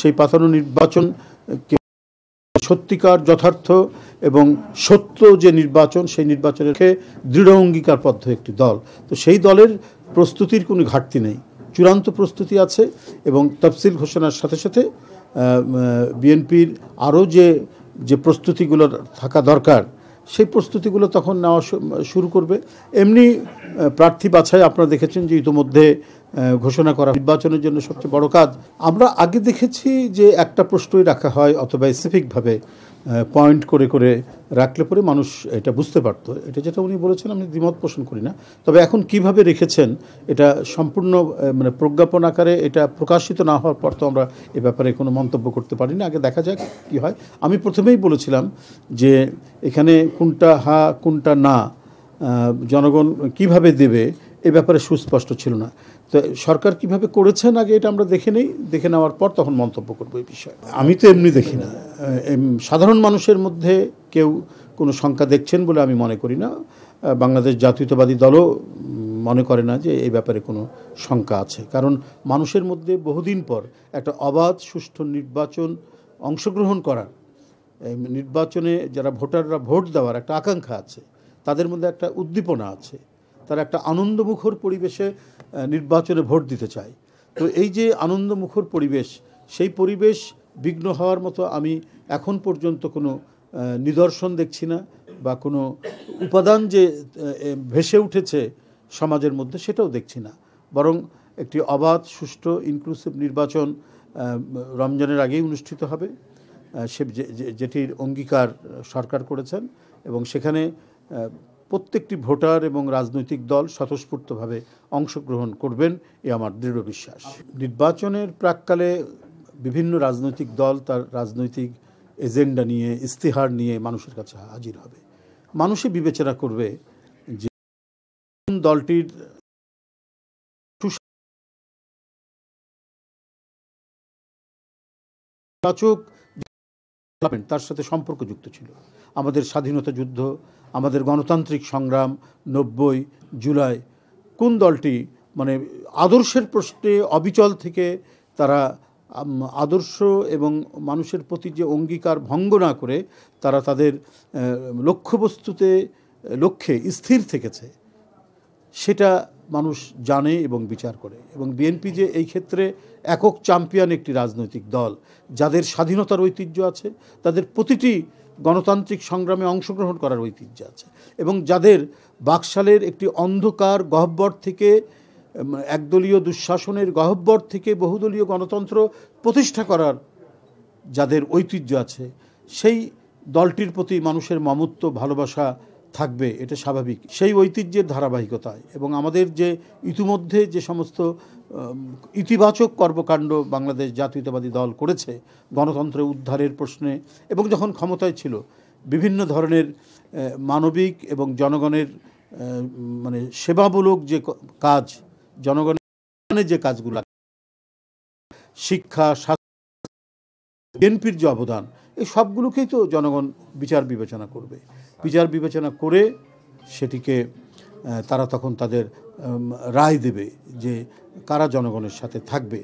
সেই পাতানো নির্বাচন সত্যিকার যথার্থ এবং সত্য যে নির্বাচন, সেই নির্বাচনের দৃঢ় অঙ্গীকারবদ্ধ একটি দল। তো সেই দলের প্রস্তুতির কোনো ঘাটতি নেই, চূড়ান্ত প্রস্তুতি আছে। এবং তফসিল ঘোষণার সাথে সাথে বিএনপির আরও যে প্রস্তুতিগুলো থাকা দরকার, সেই প্রস্তুতিগুলো তখন নেওয়া শুরু করবে। এমনি প্রার্থী বাছাই আপনারা দেখেছেন যে ইতোমধ্যে ঘোষণা করা নির্বাচনের জন্য সবচেয়ে বড় কাজ। আমরা আগে দেখেছি যে একটা প্রশ্নই রাখা হয় অথবা স্পেসিফিকভাবে পয়েন্ট করে করে রাখলে পরে মানুষ এটা বুঝতে পারতো। এটা যেটা উনি বলেছেন আমি দ্বিমত পোষণ করি না, তবে এখন কিভাবে রেখেছেন এটা সম্পূর্ণ মানে প্রজ্ঞাপন আকারে এটা প্রকাশিত না হওয়ার পর তো আমরা এ ব্যাপারে কোনো মন্তব্য করতে পারি না। আগে দেখা যাক কী হয়। আমি প্রথমেই বলেছিলাম যে এখানে কোনটা হা কোনটা না জনগণ কিভাবে দেবে এ ব্যাপারে সুস্পষ্ট ছিল না। তো সরকার কিভাবে করেছেন আগে এটা আমরা দেখে নেওয়ার পর তখন মন্তব্য করবো এই বিষয়ে। আমি তো এমনি দেখি না, সাধারণ মানুষের মধ্যে কেউ কোনো শঙ্কা দেখছেন বলে আমি মনে করি না। বাংলাদেশ জাতীয়তাবাদী দলও মনে করে না যে এই ব্যাপারে কোনো শঙ্কা আছে, কারণ মানুষের মধ্যে বহুদিন পর একটা অবাধ সুষ্ঠু নির্বাচন অংশগ্রহণ করার, নির্বাচনে যারা ভোটাররা ভোট দেওয়ার একটা আকাঙ্ক্ষা আছে, তাদের মধ্যে একটা উদ্দীপনা আছে, তারা একটা আনন্দমুখর পরিবেশে নির্বাচনে ভোট দিতে চায়। তো এই যে আনন্দমুখর পরিবেশ, সেই পরিবেশ বিঘ্ন হওয়ার মতো আমি এখন পর্যন্ত কোনো নিদর্শন দেখছি না, বা কোনো উপাদান যে ভেসে উঠেছে সমাজের মধ্যে সেটাও দেখছি না। বরং একটি অবাধ সুষ্ঠু ইনক্লুসিভ নির্বাচন রমজানের আগেই অনুষ্ঠিত হবে, সে যেটির অঙ্গীকার সরকার করেছেন, এবং সেখানে প্রত্যেকটি ভোটার এবং রাজনৈতিক দল স্বতঃস্ফূর্তভাবে অংশগ্রহণ করবেন এ আমার দৃঢ় বিশ্বাস। নির্বাচনের প্রাক্কালে বিভিন্ন রাজনৈতিক দল তার রাজনৈতিক এজেন্ডা নিয়ে, ইস্তেহার নিয়ে মানুষের কাছে হাজির হবে। মানুষই বিবেচনা করবে যে কোন দলটির তার সাথে সম্পর্কযুক্ত ছিল। আমাদের স্বাধীনতা যুদ্ধ, আমাদের গণতান্ত্রিক সংগ্রাম, 90 জুলাই, কোন দলটি মানে আদর্শের প্রশ্নে অবিচল থেকে তারা আদর্শ এবং মানুষের প্রতি যে অঙ্গীকার ভঙ্গ না করে তারা তাদের লক্ষ্যে স্থির থেকেছে, সেটা মানুষ জানে এবং বিচার করে। এবং বিএনপি যে এই ক্ষেত্রে একক চ্যাম্পিয়ন একটি রাজনৈতিক দল, যাদের স্বাধীনতার ঐতিহ্য আছে, তাদের প্রতিটি গণতান্ত্রিক সংগ্রামে অংশগ্রহণ করার ঐতিহ্য আছে, এবং যাদের বাকশালের একটি অন্ধকার গহ্বর থেকে, একদলীয় দুঃশাসনের গহ্বর থেকে বহুদলীয় গণতন্ত্র প্রতিষ্ঠা করার যাদের ঐতিহ্য আছে, সেই দলটির প্রতি মানুষের মমত্ব ভালোবাসা থাকবে, এটা স্বাভাবিক। সেই ঐতিহ্যের ধারাবাহিকতায় এবং আমাদের যে ইতিমধ্যে যে সমস্ত ইতিবাচক কর্মকাণ্ড বাংলাদেশ জাতীয়তাবাদী দল করেছে গণতন্ত্র উদ্ধারের প্রশ্নে, এবং যখন ক্ষমতায় ছিল বিভিন্ন ধরনের মানবিক এবং জনগণের মানে সেবামূলক যে কাজ, জনগণের যে কাজগুলো, শিক্ষা, স্বাস্থ্য, বিএনপির যে অবদান, এই সবগুলোকেই তো জনগণ বিচার বিবেচনা করবে। বিচার বিবেচনা করে সেটিকে তারা তখন তাদের রায় দেবে যে কারা জনগণের সাথে থাকবে।